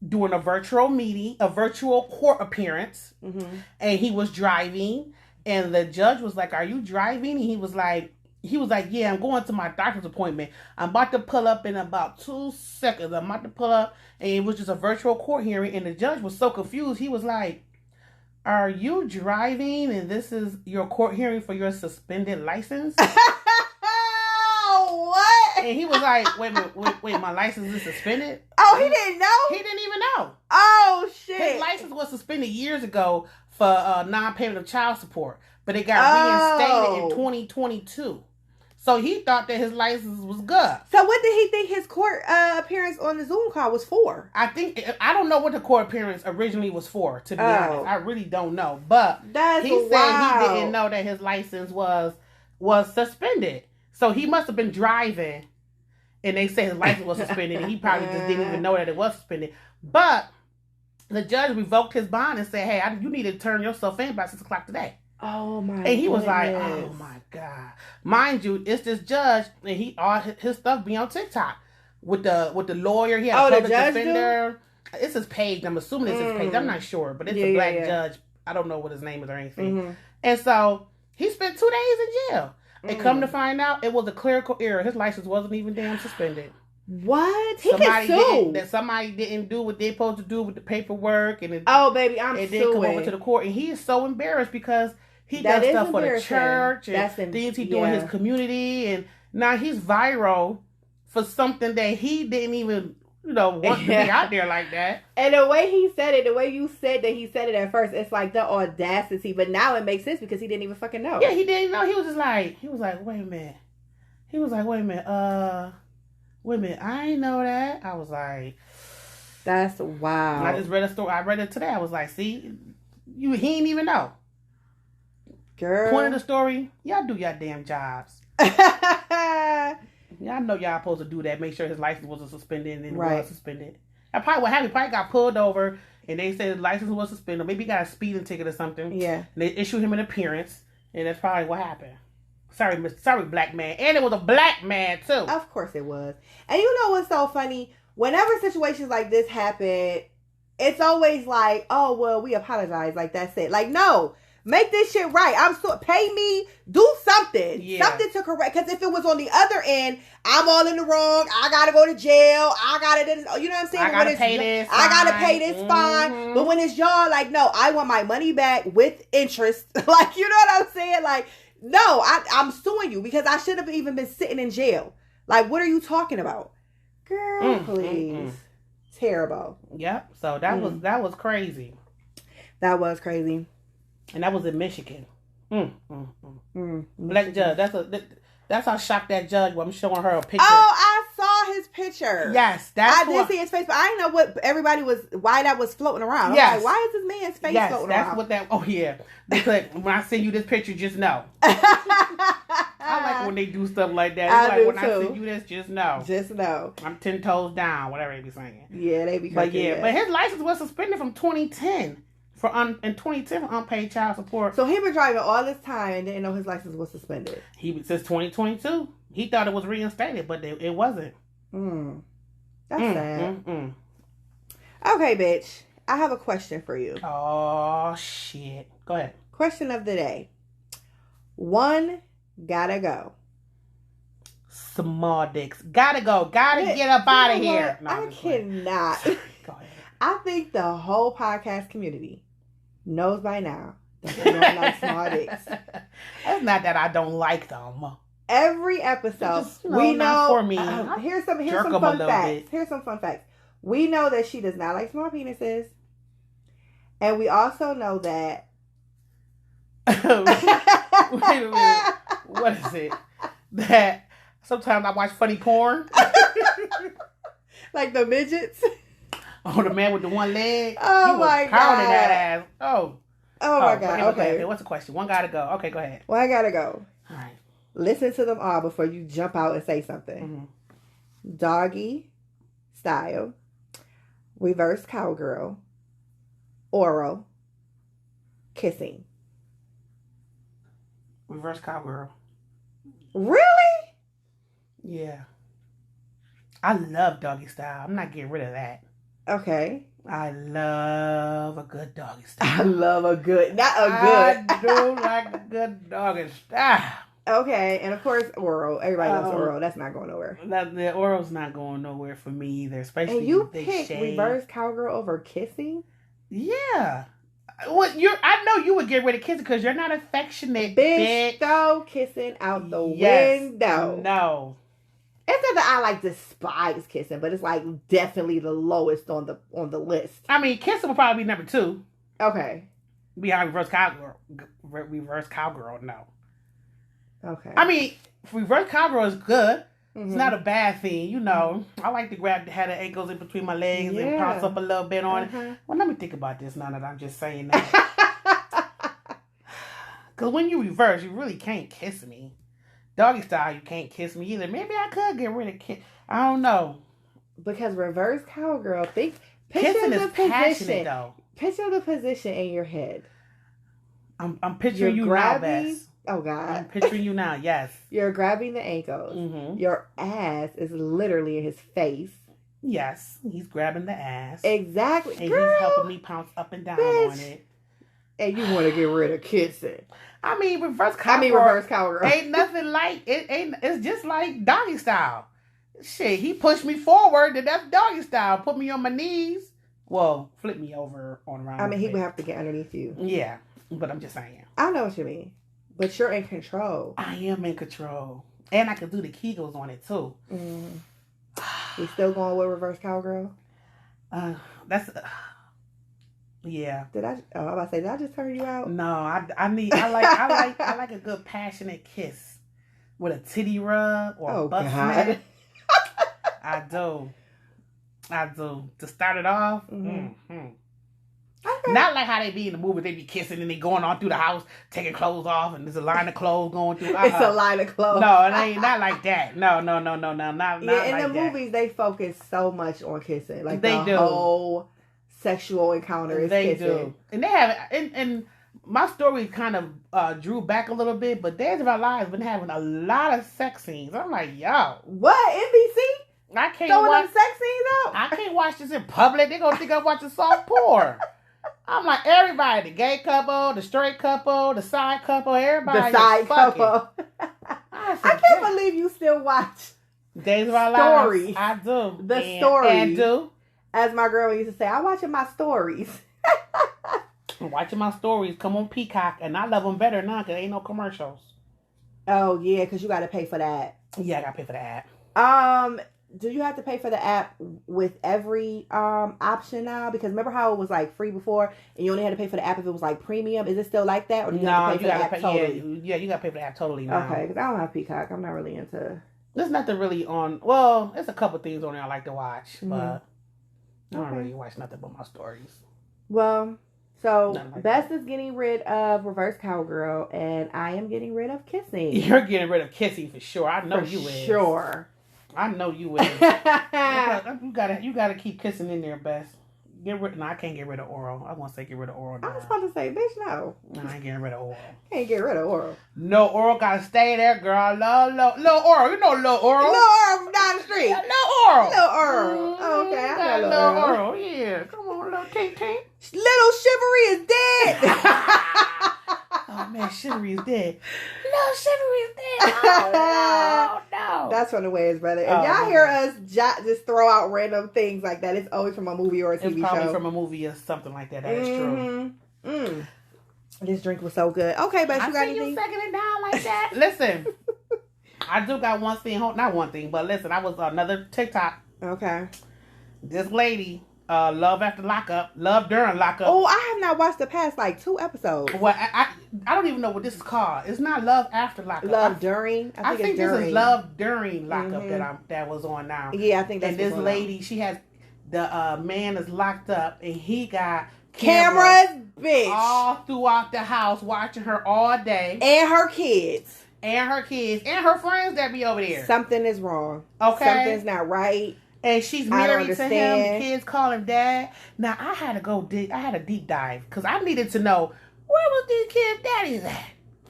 doing a virtual court appearance, and he was driving, and the judge was like, "Are you driving?" And he was like, "Yeah, I'm going to my doctor's appointment. I'm about to pull up in about 2 seconds. I'm about to pull up." And it was just a virtual court hearing, and the judge was so confused. He was like, "Are you driving and this is your court hearing for your suspended license?" What? And he was like, wait, my license is suspended? Oh, he didn't know? He didn't even know. Oh, shit. His license was suspended years ago for non-payment of child support, but it got reinstated in 2022. So he thought that his license was good. So what did he think his court appearance on the Zoom call was for? I don't know what the court appearance originally was for, to be honest. I really don't know. But he said he didn't know that his license was suspended. So he must have been driving, and they said his license was suspended, and he probably just didn't even know that it was suspended. But the judge revoked his bond and said, "Hey, you need to turn yourself in by 6 o'clock today." Oh my! And he was like, "Oh my God!" Mind you, it's this judge, and all his stuff be on TikTok with the lawyer. He had a public defender. It's his page. I'm assuming it's his page. I'm not sure, but it's a black judge. I don't know what his name is or anything. And so he spent 2 days in jail. And come to find out, it was a clerical error. His license wasn't even damn suspended. What? Somebody didn't do what they're supposed to do with the paperwork, and baby, I'm suing. It didn't come over to the court, and he is so embarrassed because he does stuff for the church and things he do in his community, and now he's viral for something that he didn't even want to be out there like that. And the way he said it, the way you said that he said it at first, it's like the audacity. But now it makes sense because he didn't even fucking know. Yeah, he didn't know. He was like, wait a minute. Wait a minute, I ain't know that. I was like, that's wild. I just read a story. I read it today. I was like, see, he ain't even know. Girl. Point of the story, y'all do your damn jobs. Y'all know y'all supposed to do that. Make sure his license wasn't suspended and then it was suspended. That probably what happened. He probably got pulled over and they said his license was suspended. Maybe he got a speeding ticket or something. Yeah. And they issued him an appearance and that's probably what happened. Sorry, black man. And it was a black man, too. Of course it was. And you know what's so funny? Whenever situations like this happen, it's always like, oh, well, we apologize. Like, that's it. Like, no. Make this shit right. Pay me. Do something. Yeah. Something to correct. Because if it was on the other end, I'm all in the wrong. I got to go to jail. I got to, you know what I'm saying? I got to pay this. I got to pay this fine. But when it's y'all, like, no, I want my money back with interest. Like, you know what I'm saying? Like, no, I'm suing you because I should have even been sitting in jail. Like, what are you talking about? Girl, please. Terrible. Yep. So that was crazy. That was crazy. And that was in Michigan. Black judge. That's how shocked that judge was. I'm showing her a picture. Oh, I saw his picture. Yes, I did see his face, but I didn't know why that was floating around. Yes. Like, why is this man's face floating around? That's what that. Oh yeah. Because when I send you this picture, just know. I like when they do stuff like that. It's like when I send you this, just know. Just know. I'm 10 toes down. Whatever they be saying. Yeah, they be. But but his license was suspended from 2010. In 2010 for unpaid child support. So he been driving all this time and didn't know his license was suspended. Since 2022. He thought it was reinstated, but it wasn't. That's sad. Okay, bitch. I have a question for you. Oh, shit. Go ahead. Question of the day. One gotta go. Small dicks. Gotta go. Gotta get up out of here. No, I cannot. Go ahead. I think the whole podcast community knows by now that we don't like small dicks. It's not that I don't like them. Every episode, just, we know. For me. Here's some fun facts. Here's some fun facts. We know that she does not like small penises, and we also know that. Wait a minute. What is it? That sometimes I watch funny porn. Like the midgets. Oh, the man with the one leg. Oh my god! That ass. Oh my god. Okay. What's the question? One gotta go. Okay, go ahead. One gotta go. All right. Listen to them all before you jump out and say something. Doggy style, reverse cowgirl, oral, kissing. Reverse cowgirl. Really? Yeah. I love doggy style. I'm not getting rid of that. Okay. I love a good doggy style. I love a good, not a good. I do like a good doggy style. Okay, and of course oral. Everybody loves oral. That's not going nowhere. The oral's not going nowhere for me either, especially. And you pick reverse cowgirl over kissing? Yeah. Well, I know you would get rid of kissing because you're not affectionate, bitch. Throw kissing out the window. No. It's not that I despise kissing, but it's definitely the lowest on the list. I mean, kissing will probably be number 2. Okay. Behind reverse cowgirl. Reverse cowgirl, no. Okay. I mean, reverse cowgirl is good. It's not a bad thing, you know. I like to have the ankles in between my legs and toss up a little bit on it. Well, let me think about this now that I'm just saying that. Because when you reverse, you really can't kiss me. Doggy style, you can't kiss me either. Maybe I could get rid of kiss. I don't know. Because reverse cowgirl, kissing is passionate though. Picture the position in your head. I'm picturing you now, Bess. Oh God. I'm picturing you now, yes. You're grabbing the ankles. Your ass is literally in his face. Yes, he's grabbing the ass. Exactly. And he's helping me pounce up and down on it. And you want to get rid of kissing. I mean, reverse cowgirl. Ain't nothing like it. It's just like doggy style. Shit, he pushed me forward. That's doggy style. Put me on my knees. Well, flip me over on around. I mean, he would have to get underneath you. Yeah, but I'm just saying. I know what you mean. But you're in control. I am in control. And I could do the Kegels on it, too. You still going with reverse cowgirl? Yeah. I was about to say, did I just turn you out? No, I like a good passionate kiss with a titty rub or a butt smack. I do. To start it off. Okay. Not like how they be in the movie. They be kissing and they going on through the house, taking clothes off, and there's a line of clothes going through. It's a line of clothes. No, it ain't not like that. No, not in like the movies, they focus so much on kissing. They do. Whole sexual encounter is kissing. Do. And they have, and my story kind of drew back a little bit, but Days of Our Lives been having a lot of sex scenes. I'm like, yo, what, NBC? I can't Throwing watch them sex scenes out? I can't watch this in public. They're gonna think I'm watching soft porn. I'm like, everybody, the gay couple, the straight couple, the side couple, everybody. The side couple. I can't believe you still watch Days of Our stories. Lives. I do. The stories. I do. As my girl used to say, I'm watching my stories. I'm watching my stories come on Peacock, and I love them better now because ain't no commercials. Oh, yeah, because you got to pay for that. Yeah, I got to pay for the app. Do you have to pay for the app with every option now? Because remember how it was like free before, and you only had to pay for the app if it was like premium? Is it still like that, or do you have to pay for the app totally? Yeah, you got to pay for the app totally now. Okay, because I don't have Peacock. I'm not really into. There's nothing really on. Well, there's a couple things on there I like to watch, but I don't really watch nothing but my stories. Well, so like Best is getting rid of Reverse Cowgirl, and I am getting rid of Kissing. You're getting rid of Kissing for sure. I know you is. Sure. I know you is. you gotta keep Kissing in there, Best. Get rid. No, I can't get rid of Oral. I want to say get rid of Oral. I was about to say, bitch, no. No, I ain't getting rid of Oral. Can't get rid of Oral. No, Oral gotta stay there, girl. Lil Oral. You know Lil Oral. Lil Oral from down the street. Yeah, Lil Oral. Lil Oral. Oh, okay, I got Lil Oral. Yeah, come on, Lil Tink Tink. Little Chivalry is dead. Oh man, Chivalry is dead. Little Chivalry is dead. Oh no. That's from the Ways, brother. If y'all hear us just throw out random things like that, it's always from a movie or a TV show. It's probably from a movie or something like that. That is true. This drink was so good. Okay, but you got anything? You sucking it down like that. Listen, I do got one thing. Not one thing, but listen, I was another TikTok. Okay. This lady, Love After Lockup, Love During Lockup. Oh, I have not watched the past like 2 episodes. Well, I don't even know what this is called. It's not Love After Lockup. Love During. I think this is Love During Lockup that was on now. Yeah, I think that's. And this lady, she has the man is locked up, and he got cameras, bitch, all throughout the house watching her all day, and her kids, and her friends that be over there. Something is wrong. Okay, something's not right. And she's married to him. The kids call him dad. Now I had to go dig. I had a deep dive because I needed to know where was these kids' daddies at.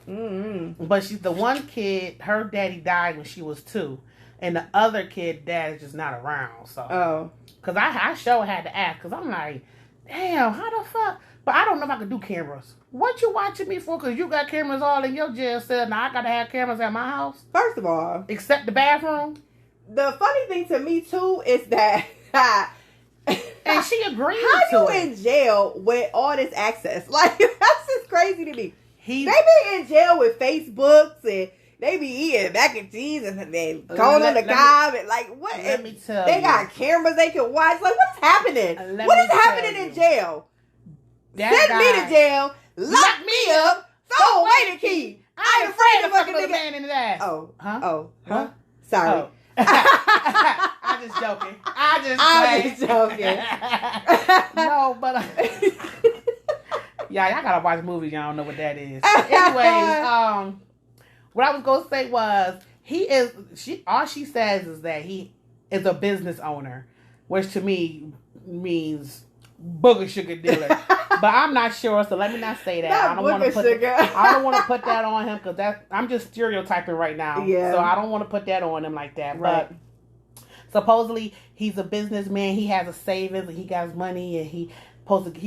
Mm-hmm. But she's the one kid. Her daddy died when she was 2, and the other kid dad is just not around. So, because I sure had to ask because I'm like, damn, how the fuck? But I don't know if I could do cameras. What you watching me for? Because you got cameras all in your jail cell. Now I got to have cameras at my house. First of all, except the bathroom. The funny thing to me too is that and she agreed how to you it. In jail with all this access? Like that's just crazy to me. They be in jail with Facebooks and they be eating mac and cheese and calling on the cob and like what? Let me tell they you. got cameras they can watch. Like what's happening? What is happening in jail? Send me to jail. Lock me up. Throw away the key. I ain't afraid to fucking nigga. Man in the ass. Oh, huh? Oh, huh? Huh? Sorry. Oh. I'm just joking. I'm just joking. No, but y'all gotta watch movies. Y'all don't know what that is. Anyways, what I was gonna say was all she says is that he is a business owner, which to me means booger sugar dealer. But I'm not sure, so let me not say that. I don't want to put that on him because I'm just stereotyping right now. Yeah. So I don't want to put that on him like that. Right. But supposedly he's a businessman. He has a savings and he got money and he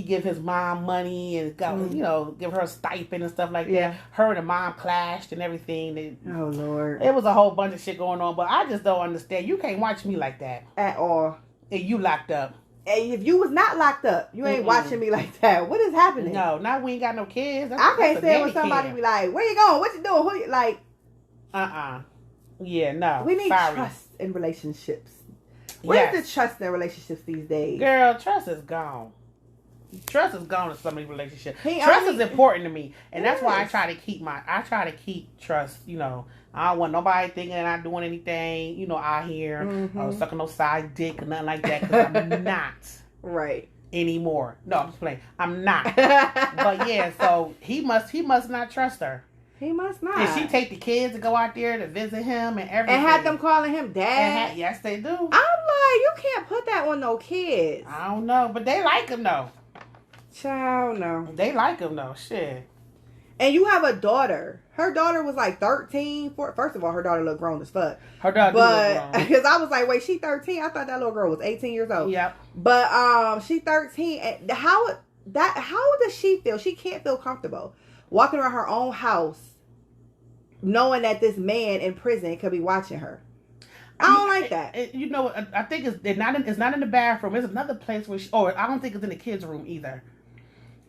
give his mom money and got give her a stipend and stuff like that. Her and the mom clashed and everything. Oh Lord. It was a whole bunch of shit going on, but I just don't understand. You can't watch me like that at all. And you locked up. And if you was not locked up, you ain't watching me like that. What is happening? No, now we ain't got no kids. I can't say when somebody be like, "Where you going? What you doing? Who you like?" Yeah, no. We need trust in relationships. Where's the trust in relationships these days? Girl, trust is gone. Trust is gone in so many relationships. Trust is important to me, and that's why I try to keep trust. I don't want nobody thinking that I'm doing anything, out here, sucking no side dick or nothing like that, because I'm not. Right. Anymore. No, I'm just playing. I'm not. But yeah, so he must not trust her. He must not. Did she take the kids to go out there to visit him and everything? And had them calling him dad? Yes, they do. I'm like, you can't put that on no kids. I don't know, but they like him though. Child, no. They like him though. Shit. And you have a daughter. Her daughter was like 13. First of all, her daughter looked grown as fuck. Her daughter but because I was like, wait, she 13? I thought that little girl was 18 years old. Yep. But she 13. And how does she feel? She can't feel comfortable walking around her own house, knowing that this man in prison could be watching her. I don't like that. You know, I think it's not in the bathroom. It's another place where I don't think it's in the kids' room either.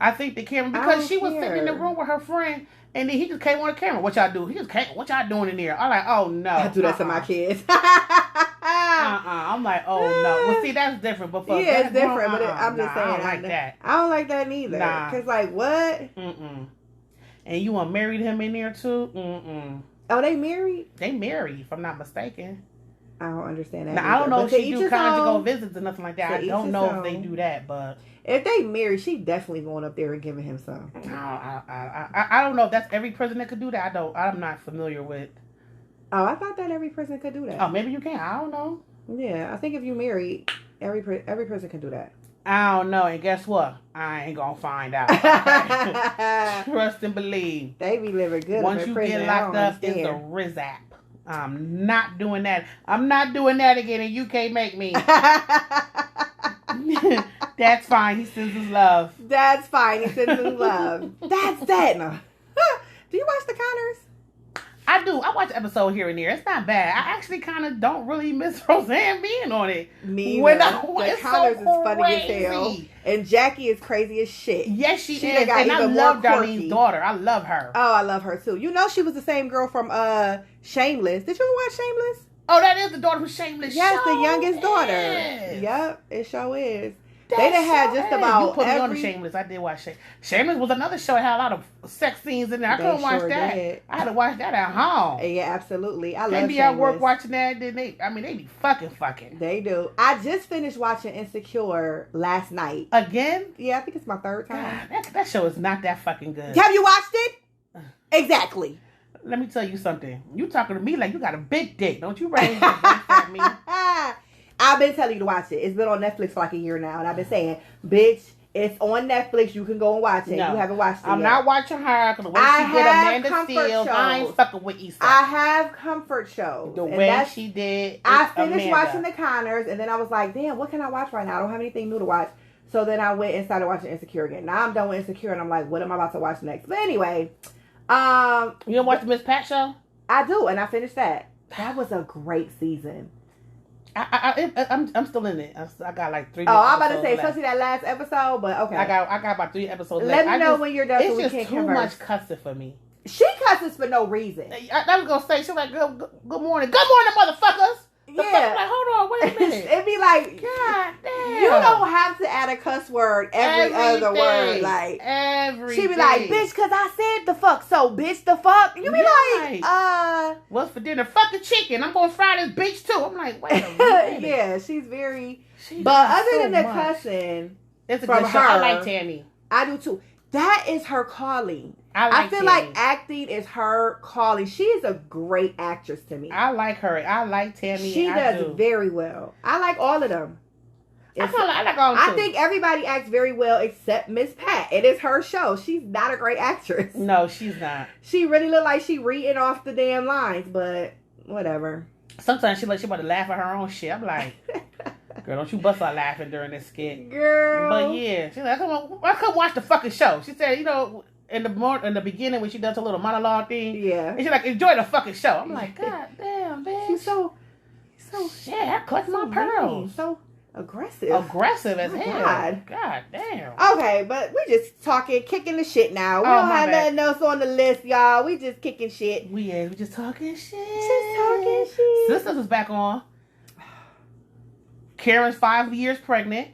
I think the camera, because she was sitting in the room with her friend, and then he just came on the camera. What y'all do? He just came. What y'all doing in there? I'm like, oh no. I do that to my kids. I'm like, oh no. Well, see, that's different. But for it's different. But I'm just saying, I don't like that. I don't like that neither. Nah. Cause like what? And you want married him in there too? Oh, they married? They married, if I'm not mistaken. I don't understand that. Now, I don't know if she do conjugal visits or nothing like that. I don't know if they do that, but if they married, she definitely going up there and giving him some. I don't know if that's every person that could do that. I'm not familiar with. Oh, I thought that every person could do that. Oh, maybe you can. I don't know. Yeah, I think if you married, every person can do that. I don't know. And guess what? I ain't gonna find out. Trust and believe. They be living good. Once you get locked up, it's a rizap. I'm not doing that. I'm not doing that again, and you can't make me. That's fine. He sends his love. That's fine. He sends his love. That's that. No. Do you watch The Conners? I do. I watch an episode here and there. It's not bad. I actually kind of don't really miss Roseanne being on it. Me when The Conners is funny as hell. And Jackie is crazy as shit. Yes, she is. And I love Darlene's daughter. I love her. Oh, I love her too. You know she was the same girl from Shameless. Did you ever watch Shameless? Oh, that is the daughter from Shameless. Yes, the youngest daughter. Yep, it sure is. They done had just about you put me on the Shameless. I did watch Shameless. Shameless was another show that had a lot of sex scenes in there. I couldn't watch that. Did. I had to watch that at home. Yeah, absolutely. I love Shameless. They be at work watching that. Then they be fucking. They do. I just finished watching Insecure last night. Again? Yeah, I think it's my third time. God, that show is not that fucking good. Have you watched it? Exactly. Let me tell you something. You talking to me like you got a big dick. Don't you raise your voice at me. I've been telling you to watch it. It's been on Netflix for like a year now. And I've been saying, bitch, it's on Netflix. You can go and watch it. No, you haven't watched it I'm yet. not watching her because the way she did Amanda Seales, I ain't fucking with Issa. I have comfort shows. The way she did I finished watching The Conners and then I was like, damn, what can I watch right now? I don't have anything new to watch. So then I went and started watching Insecure again. Now I'm done with Insecure and I'm like, what am I about to watch next? But anyway. You don't watch the Miss Pat show? I do, and I finished that. That was a great season. I'm still in it. I got like 3 episodes. I'm about to say, especially that last episode, but okay. I got about 3 episodes left. Let me know when you're done so we can converse. It's just too much cussing for me. She cusses for no reason. I was going to say, she's like, good morning. Good morning, motherfuckers. Yeah. Like, hold on, wait a minute. It'd be like, God damn. You don't have to add a cuss word every other word. Like, she be like, bitch, because I said the fuck. So, bitch, the fuck. You be like, what's for dinner? Fucking chicken. I'm going to fry this bitch, too. I'm like, wait a minute. Yeah, she's very. But other than the cussing, it's a good show. I like Tammy. I do, too. That is her calling. I feel like acting is her calling. She is a great actress to me. I like her. I like Tammy. She does very well. I like all of them. I like all of them. I think everybody acts very well except Miss Pat. It is her show. She's not a great actress. No, she's not. She really look like she reading off the damn lines, but whatever. Sometimes she about to laugh at her own shit. I'm like, girl, don't you bust out laughing during this skit. Girl. But yeah, she's like, I come watch the fucking show. She said, in the beginning when she does her little monologue thing, and she's like, enjoy the fucking show. I'm like, God damn, bitch. She's so I clutch my pearls. So aggressive as hell. God damn. Okay, but we just talking, kicking the shit now. We don't have nothing else on the list, y'all. We just kicking shit. We just talking shit. Just talking shit. Sisters is back on. Karen's 5 years pregnant.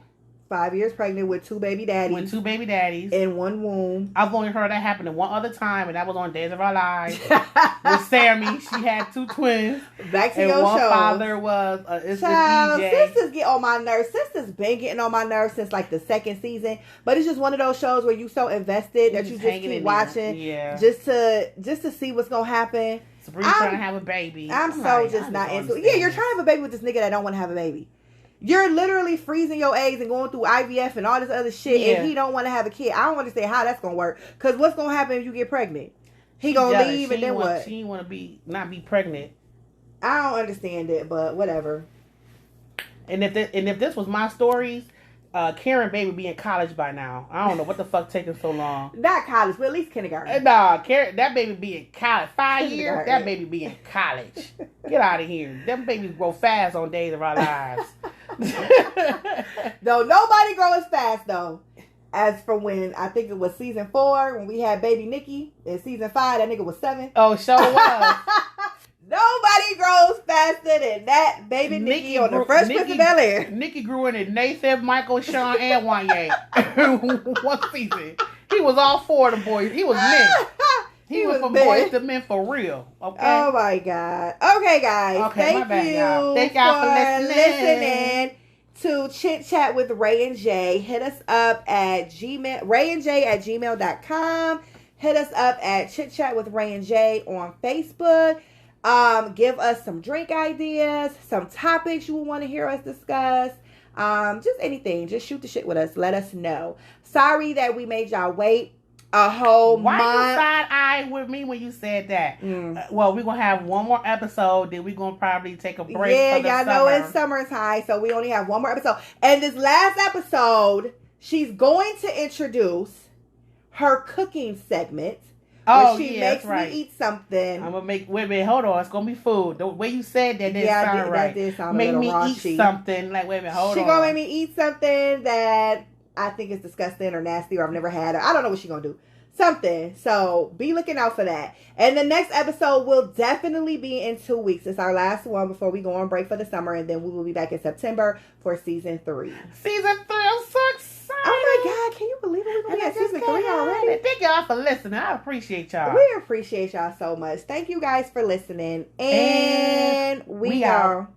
5 years pregnant with 2 baby daddies. In one womb. I've only heard that happen one other time, and that was on Days of Our Lives. With Sammy. She had 2 twins. Back to your show. And one father was Child, Sisters get on my nerves. Sisters been getting on my nerves since like the 2nd season. But it's just one of those shows where you so invested that you just keep watching. Yeah. Just to see what's going to happen. Sabrina's trying to have a baby. I'm so just not into it. Yeah, you're trying to have a baby with this nigga that don't want to have a baby. You're literally freezing your eggs and going through IVF and all this other shit, Yeah. and he don't want to have a kid. I don't understand how that's gonna work. Cause what's gonna happen if you get pregnant? He She gonna jealous. leave, She and then ain't want- what? She ain't want to not be pregnant. I don't understand it, but whatever. And if this was my stories, Karen baby be in college by now. I don't know what the fuck taking so long. Not college, but at least kindergarten. Nah, Karen, that baby be in college. 5 years, Kindergarten. that baby be in college. Get out of here. Them babies grow fast on Days of Our Lives. No, nobody grow as fast though. As from when I think it was season 4 when we had baby Nikki. In season 5, that nigga was 7. Oh, sure was. Nobody grows faster than that baby Nikki on the Fresh Prince of Bel-Air. Nikki grew in it. Nathan, Michael, Sean, and Wanye. One season. He was all 4 of the boys. He was men. He was from men. boys to men for real. Okay. Oh my God. Okay, guys. Okay, my Thank bad, you y'all. Thank y'all for listening to Chit Chat with Ray and Jay. Hit us up at rayandjay@gmail.com. Hit us up at Chit Chat with Ray and Jay on Facebook. Give us some drink ideas, some topics you would want to hear us discuss. Just anything. Just shoot the shit with us. Let us know. Sorry that we made y'all wait a whole Why month. you side-eye with me when you said that? Well, we're going to have one more episode. Then we're going to probably take a break Yeah, for the y'all summer. know it's summertime, so we only have one more episode. And this last episode, she's going to introduce her cooking segment. Oh, where she yeah, makes that's right. me eat something. I'm going to make... Wait a minute. Hold on. It's going to be food. The way you said that didn't Yeah, sound right. that did sound a Make little me raunchy. eat something. Like, wait a minute. Hold on. She gonna make me eat something that I think is disgusting or nasty or I've never had. I don't know what she gonna do. Something. So be looking out for that. And the next episode will definitely be in 2 weeks. It's our last one before we go on break for the summer, and then we will be back in September for season 3. Season 3. I'm so excited. Oh my God! Can you believe it? We're gonna be at season 3 already. Thank y'all for listening. I appreciate y'all. We appreciate y'all so much. Thank you guys for listening, and we are.